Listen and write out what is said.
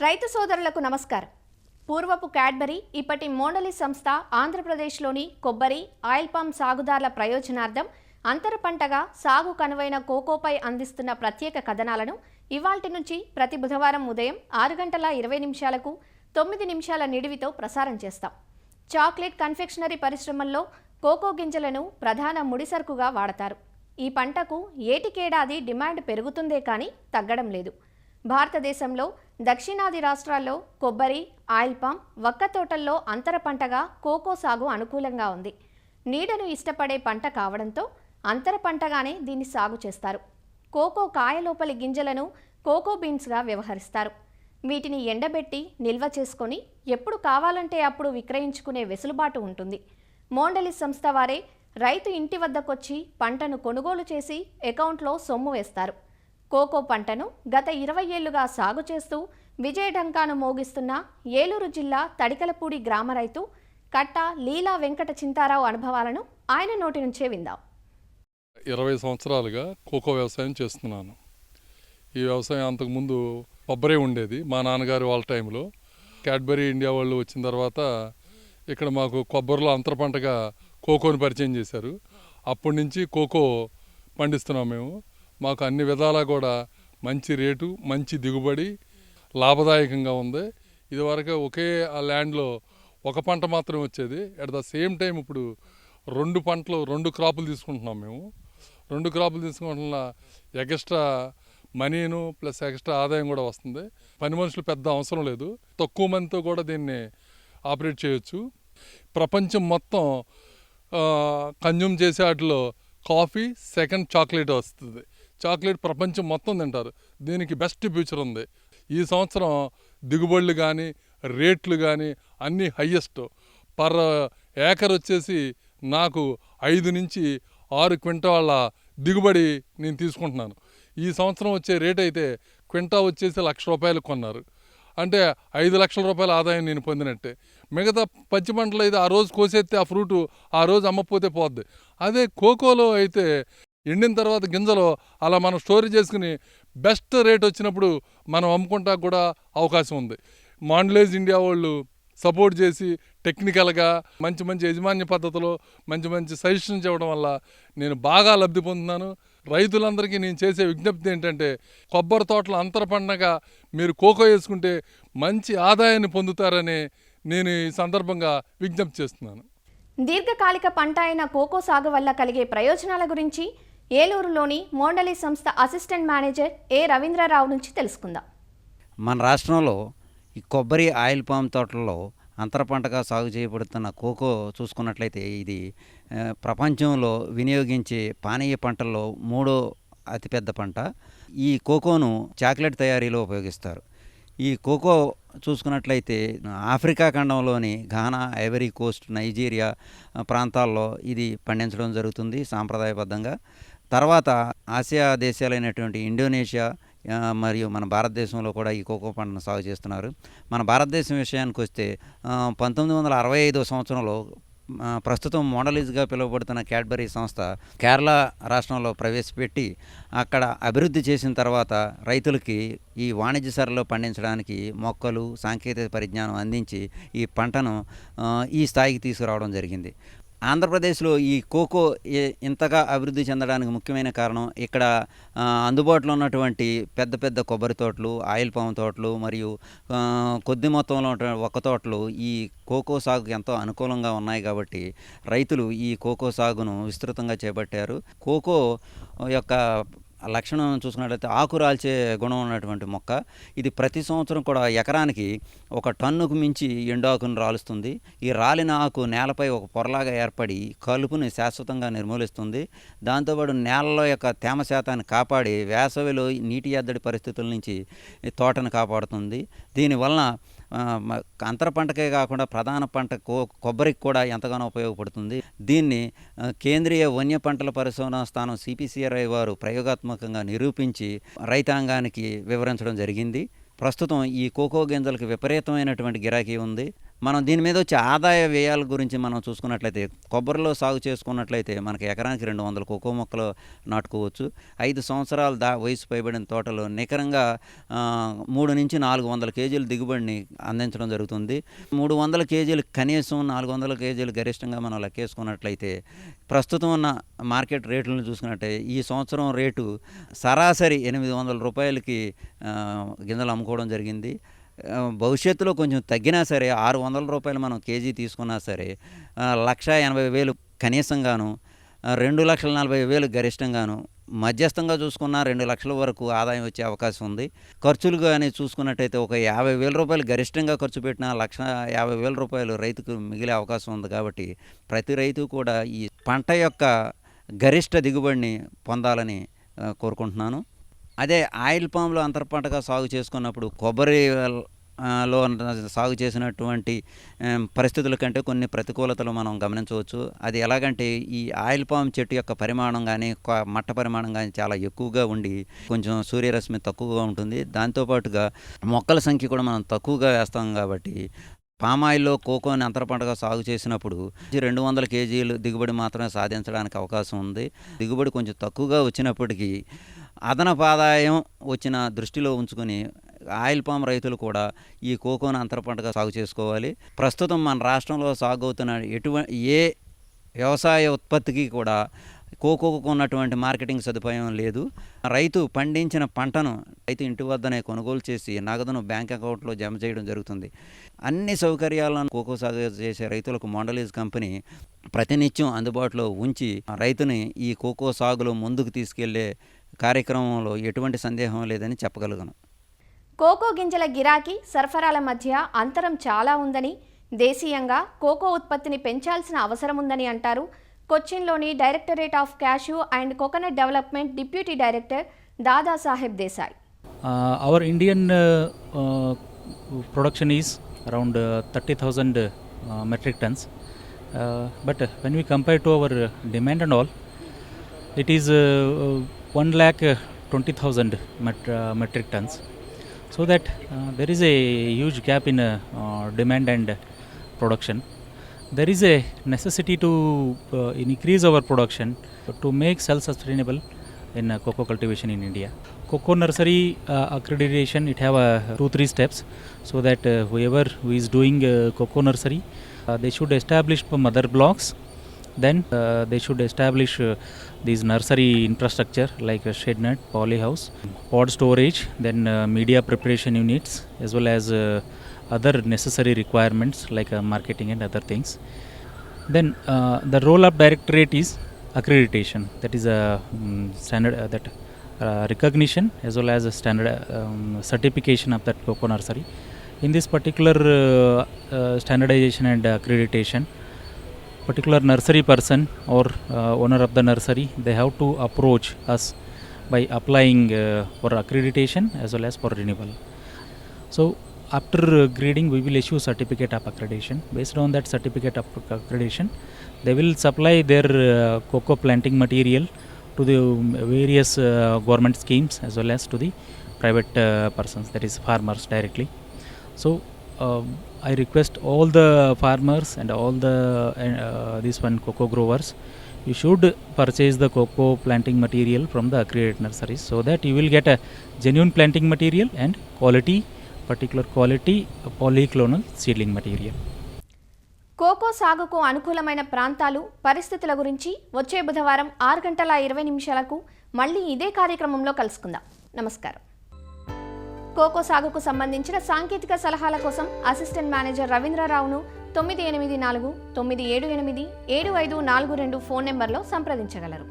రైతు సోదరులకు నమస్కారం. పూర్వపు క్యాడ్బరీ ఇప్పటి మోండలి సంస్థ ఆంధ్రప్రదేశ్లోని కొబ్బరి, ఆయిల్ పామ్ సాగుదారుల ప్రయోజనార్థం అంతర పంటగా సాగు కనువైన కోకోపై అందిస్తున్న ప్రత్యేక కథనాలను ఇవాల్టి నుంచి ప్రతి బుధవారం ఉదయం 6:20 9 నిమిషాల నిడివితో ప్రసారం చేస్తాం. చాక్లెట్ కన్ఫెక్షనరీ పరిశ్రమల్లో కోకో గింజలను ప్రధాన ముడిసరుకుగా వాడతారు. ఈ పంటకు ఏటికేడాది డిమాండ్ పెరుగుతుందే కానీ తగ్గడం లేదు. భారతదేశంలో దక్షిణాది రాష్ట్రాల్లో కొబ్బరి, ఆయిల్ పామ్, వక్క తోటల్లో అంతర పంటగా కోకో సాగు అనుకూలంగా ఉంది. నీడను ఇష్టపడే పంట కావడంతో అంతర పంటగానే దీన్ని సాగు చేస్తారు. కోకో కాయ లోపలి గింజలను కోకో బీన్స్గా వ్యవహరిస్తారు. వీటిని ఎండబెట్టి నిల్వ చేసుకొని ఎప్పుడు కావాలంటే అప్పుడు విక్రయించుకునే వెసులుబాటు ఉంటుంది. మోండలి సంస్థ వారే రైతు ఇంటి వద్దకొచ్చి పంటను కొనుగోలు చేసి అకౌంట్లో సొమ్ము వేస్తారు. కోకో పంటను గత 20 ఏళ్లుగా సాగు చేస్తూ విజయఢంకాను మోగిస్తున్న ఏలూరు జిల్లా తడికలపూడి గ్రామ రైతు కట్ట లీలా వెంకట చింతారావు అనుభవాలను ఆయన నోటి నుంచే విందాం. 20 సంవత్సరాలుగా కోకో వ్యవసాయం చేస్తున్నాను. ఈ వ్యవసాయం అంతకుముందు కొబ్బరి ఉండేది మా నాన్నగారు వాళ్ళ టైంలో. క్యాడ్బరీ ఇండియా వాళ్ళు వచ్చిన తర్వాత ఇక్కడ మాకు కొబ్బరిలో అంతర పంటగా కోకోని పరిచయం చేశారు. అప్పటి నుంచి కోకో పండిస్తున్నాం మేము. మాకు అన్ని విధాలా కూడా మంచి రేటు, మంచి దిగుబడి, లాభదాయకంగా ఉంది. ఇదివరకు ఒకే ఆ ల్యాండ్లో ఒక పంట మాత్రమే వచ్చేది. అట్ ద సేమ్ టైం ఇప్పుడు 2 క్రాపులు తీసుకుంటున్నాం మేము. 2 క్రాపులు తీసుకుంటున్న ఎక్స్ట్రా మనీను ప్లస్ ఎక్స్ట్రా ఆదాయం కూడా వస్తుంది. పని మనుషులు పెద్ద అవసరం లేదు. తక్కువ మందితో కూడా దీన్ని ఆపరేట్ చేయొచ్చు. ప్రపంచం మొత్తం కన్జ్యూమ్ చేసే వాటిలో కాఫీ, సెకండ్ చాక్లెట్ వస్తుంది. చాక్లెట్ ప్రపంచం మొత్తం తింటారు. దీనికి బెస్ట్ ఫ్యూచర్ ఉంది. ఈ సంవత్సరం దిగుబడులు కానీ రేట్లు కానీ అన్నీ హయ్యెస్ట్. పర్ ఏకర్ వచ్చేసి నాకు 5 నుంచి 6 క్వింటాల దిగుబడి నేను తీసుకుంటున్నాను. ఈ సంవత్సరం వచ్చే రేట్ అయితే క్వింటా వచ్చేసి ₹1,00,000 కొన్నారు. అంటే 5 లక్షల రూపాయల ఆదాయం నేను పొందినట్టే. మిగతా పచ్చి పంటలు అయితే ఆ రోజు కోసేస్తే ఆ ఫ్రూటు ఆ రోజు అమ్మకపోతే పోద్ది. అదే కోకోలో అయితే ఎండిన తర్వాత గింజలు అలా మనం స్టోర్ చేసుకుని బెస్ట్ రేట్ వచ్చినప్పుడు మనం అమ్ముకుంటా కూడా అవకాశం ఉంది. మాండలేజ్ ఇండియా వాళ్ళు సపోర్ట్ చేసి టెక్నికల్గా మంచి మంచి యజమాన్య పద్ధతిలో మంచి సజెషన్స్ ఇవ్వడం వల్ల నేను బాగా లబ్ధి పొందుతున్నాను. రైతులందరికీ నేను చేసే విజ్ఞప్తి ఏంటంటే కొబ్బరి తోటల అంతర పంటగా మీరు కోకో వేసుకుంటే మంచి ఆదాయాన్ని పొందుతారని నేను ఈ సందర్భంగా విజ్ఞప్తి చేస్తున్నాను. దీర్ఘకాలిక పంట అయిన కోకో సాగు వల్ల కలిగే ప్రయోజనాల గురించి ఏలూరులోని మోండలి సంస్థ అసిస్టెంట్ మేనేజర్ ఏ రవీంద్రరావు నుంచి తెలుసుకుందాం. మన రాష్ట్రంలో ఈ కొబ్బరి, ఆయిల్ పామ్ తోటల్లో అంతర పంటగా సాగు చేయబడుతున్న కోకో చూసుకున్నట్లయితే ఇది ప్రపంచంలో వినియోగించే పానీయ పంటల్లో 3వ అతిపెద్ద పంట. ఈ కోకోను చాక్లెట్ తయారీలో ఉపయోగిస్తారు. ఈ కోకో చూసుకున్నట్లయితే ఆఫ్రికా ఖండంలోని ఘానా, ఐవరీ కోస్ట్, నైజీరియా ప్రాంతాల్లో ఇది పండించడం జరుగుతుంది సాంప్రదాయబద్ధంగా. తర్వాత ఆసియా దేశాలైనటువంటి ఇండోనేషియా మరియు మన భారతదేశంలో కూడా ఈ కోకో పంటను సాగు చేస్తున్నారు. మన భారతదేశం విషయానికి వస్తే 1965 సంవత్సరంలో ప్రస్తుతం మోండలీజ్గా పిలువబడుతున్న క్యాడ్బరీ సంస్థ కేరళ రాష్ట్రంలో ప్రవేశపెట్టి అక్కడ అభివృద్ధి చేసిన తర్వాత రైతులకి ఈ వాణిజ్య సరళిలో పండించడానికి మొక్కలు, సాంకేతిక పరిజ్ఞానం అందించి ఈ పంటను ఈ స్థాయికి తీసుకురావడం జరిగింది. ఆంధ్రప్రదేశ్లో ఈ కోకో ఇంతగా అభివృద్ధి చెందడానికి ముఖ్యమైన కారణం ఇక్కడ అందుబాటులో ఉన్నటువంటి పెద్ద కొబ్బరి తోటలు, ఆయిల్ పామ్ తోటలు మరియు కొద్ది మొత్తంలో ఉన్నటువంటి ఒక్క తోటలు ఈ కోకో సాగుకు ఎంతో అనుకూలంగా ఉన్నాయి కాబట్టి రైతులు ఈ కోకో సాగును విస్తృతంగా చేపట్టారు. కోకో యొక్క లక్షణం చూసుకున్నట్లయితే ఆకురాల్చే గుణం ఉన్నటువంటి మొక్క. ఇది ప్రతి సంవత్సరం కూడా ఎకరానికి 1 టన్నుకు మించి ఎండాకును రాలుస్తుంది. ఈ రాలిన ఆకు నేలపై ఒక పొరలాగా ఏర్పడి కలుపుని శాశ్వతంగా నిర్మూలిస్తుంది. దాంతోపాటు నేలలో యొక్క తేమ శాతాన్ని కాపాడి వేసవిలో నీటి ఎద్దడి పరిస్థితుల నుంచి తోటను కాపాడుతుంది. దీనివలన అంతర పంటకే కాకుండా ప్రధాన పంట కొబ్బరికి కూడా ఎంతగానో ఉపయోగపడుతుంది. దీన్ని కేంద్రీయ వన్య పంటల పరిశోధనా స్థానం CPCRI వారు ప్రయోగాత్మకంగా నిరూపించి రైతాంగానికి వివరించడం జరిగింది. ప్రస్తుతం ఈ కోకో గింజలకు విపరీతమైనటువంటి గిరాకీ ఉంది. మనం దీని మీద వచ్చే ఆదాయ వ్యయాల గురించి మనం చూసుకున్నట్లయితే కొబ్బరిలో సాగు చేసుకున్నట్లయితే మనకి ఎకరానికి 200 కోకో మొక్కలు నాటుకోవచ్చు. 5 సంవత్సరాల వయసు పైబడిన తోటలో నికరంగా 3 నుంచి 400 కేజీల దిగుబడిని అందించడం జరుగుతుంది. 300 కేజీలు కనీసం, 400 కేజీలు గరిష్టంగా మనం లెక్కేసుకున్నట్లయితే ప్రస్తుతం ఉన్న మార్కెట్ రేట్లను చూసుకున్నట్టే ఈ సంవత్సరం రేటు సరాసరి 800 రూపాయలకి గింజలు అమ్ముకోవడం జరిగింది. భవిష్యత్తులో కొంచెం తగ్గినా సరే 600 రూపాయలు మనం కేజీ తీసుకున్నా సరే 1,80,000 కనీసంగాను, 2,40,000 గరిష్టంగాను, మధ్యస్థంగా చూసుకున్న 2 లక్షల వరకు ఆదాయం వచ్చే అవకాశం ఉంది. ఖర్చులు కానీ చూసుకున్నట్టయితే ఒక 50,000 రూపాయలు గరిష్టంగా ఖర్చు పెట్టినా 1,50,000 రూపాయలు రైతుకు మిగిలే అవకాశం ఉంది. కాబట్టి ప్రతి రైతు కూడా ఈ పంట యొక్క గరిష్ట దిగుబడిని పొందాలని కోరుకుంటున్నాను. అదే ఆయిల్ పామ్లో అంతర్పంటగా సాగు చేసుకున్నప్పుడు కొబ్బరిలో సాగు చేసినటువంటి పరిస్థితుల కంటే కొన్ని ప్రతికూలతలు మనం గమనించవచ్చు. అది ఎలాగంటే ఈ ఆయిల్ పామ్ చెట్టు యొక్క పరిమాణం కానీ మట్ట పరిమాణం కానీ చాలా ఎక్కువగా ఉండి కొంచెం సూర్యరశ్మి తక్కువగా ఉంటుంది. దాంతోపాటుగా మొక్కల సంఖ్య కూడా మనం తక్కువగా వేస్తాం. కాబట్టి పామాయిల్లో కోకోని అంతరపంటగా సాగు చేసినప్పుడు 200 కేజీలు దిగుబడి మాత్రమే సాధించడానికి అవకాశం ఉంది. దిగుబడి కొంచెం తక్కువగా వచ్చినప్పటికీ అదనపు ఆదాయం వచ్చిన దృష్టిలో ఉంచుకొని ఆయిల్ పామ్ రైతులు కూడా ఈ కోకోని అంతరపంటగా సాగు చేసుకోవాలి. ప్రస్తుతం మన రాష్ట్రంలో సాగు అవుతున్న ఏ వ్యవసాయ ఉత్పత్తికి కూడా కోకోకు ఉన్నటువంటి మార్కెటింగ్ సదుపాయం లేదు. రైతు పండించిన పంటను రైతు ఇంటి వద్దనే కొనుగోలు చేసి నగదును బ్యాంక్ అకౌంట్లో జమ చేయడం జరుగుతుంది. అన్ని సౌకర్యాలను కోకో సాగు చేసే రైతులకు మొండలీస్ కంపెనీ ప్రతినిత్యం అందుబాటులో ఉంచి రైతుని ఈ కోకో సాగులో ముందుకు తీసుకెళ్లే కార్యక్రమంలో ఎటువంటి సందేహం లేదని చెప్పగలను. కోకో గింజల గిరాకీ, సరఫరాల మధ్య అంతరం చాలా ఉందని, దేశీయంగా కోకో ఉత్పత్తిని పెంచాల్సిన అవసరం ఉందని అంటారు కొచ్చిన్లోని directorate of cashew and coconut development deputy director Dadasaheb Desai. Our Indian production is around 30,000 metric tons. But when we compare to our demand and all, it is 1,20,000 metric tons. So that there is a huge gap in demand and production. There is a necessity to increase our production to make self-sustainable in cocoa cultivation in India. Cocoa nursery accreditation, it have 2-3 steps, so that whoever who is doing cocoa nursery, they should establish mother blocks. Then they should establish these nursery infrastructure like a shed net, poly house, pod storage, then media preparation units, as well as other necessary requirements like marketing and other things. Then the role of directorate is accreditation, that is a standard that recognition as well as a standard certification of that cocoa nursery. In this particular standardization and accreditation, particular nursery person or owner of the nursery, they have to approach us by applying for accreditation as well as for renewal. So after grading, we will issue certificate of accreditation. Based on that certificate of accreditation, they will supply their cocoa planting material to the various government schemes as well as to the private persons, that is farmers directly. So I request all the farmers and all the cocoa growers, you should purchase the cocoa planting material from the accredited nurseries, so that you will get a genuine planting material and quality, particular quality polyclonal seedling material. Cocoa సాగుకు అనుకూలమైన ప్రాంతాలు, పరిస్థితుల గురించి వచ్చే బుధవారం 6:20 మళ్ళీ ఇదే కార్యక్రమంలో కలుసుకుందాం. నమస్కారం. కోకో సాగుకు సంబంధించిన సాంకేతిక సలహాల కోసం అసిస్టెంట్ మేనేజర్ రవీంద్రరావును 9849787542 ఫోన్ నెంబర్లో సంప్రదించగలరు.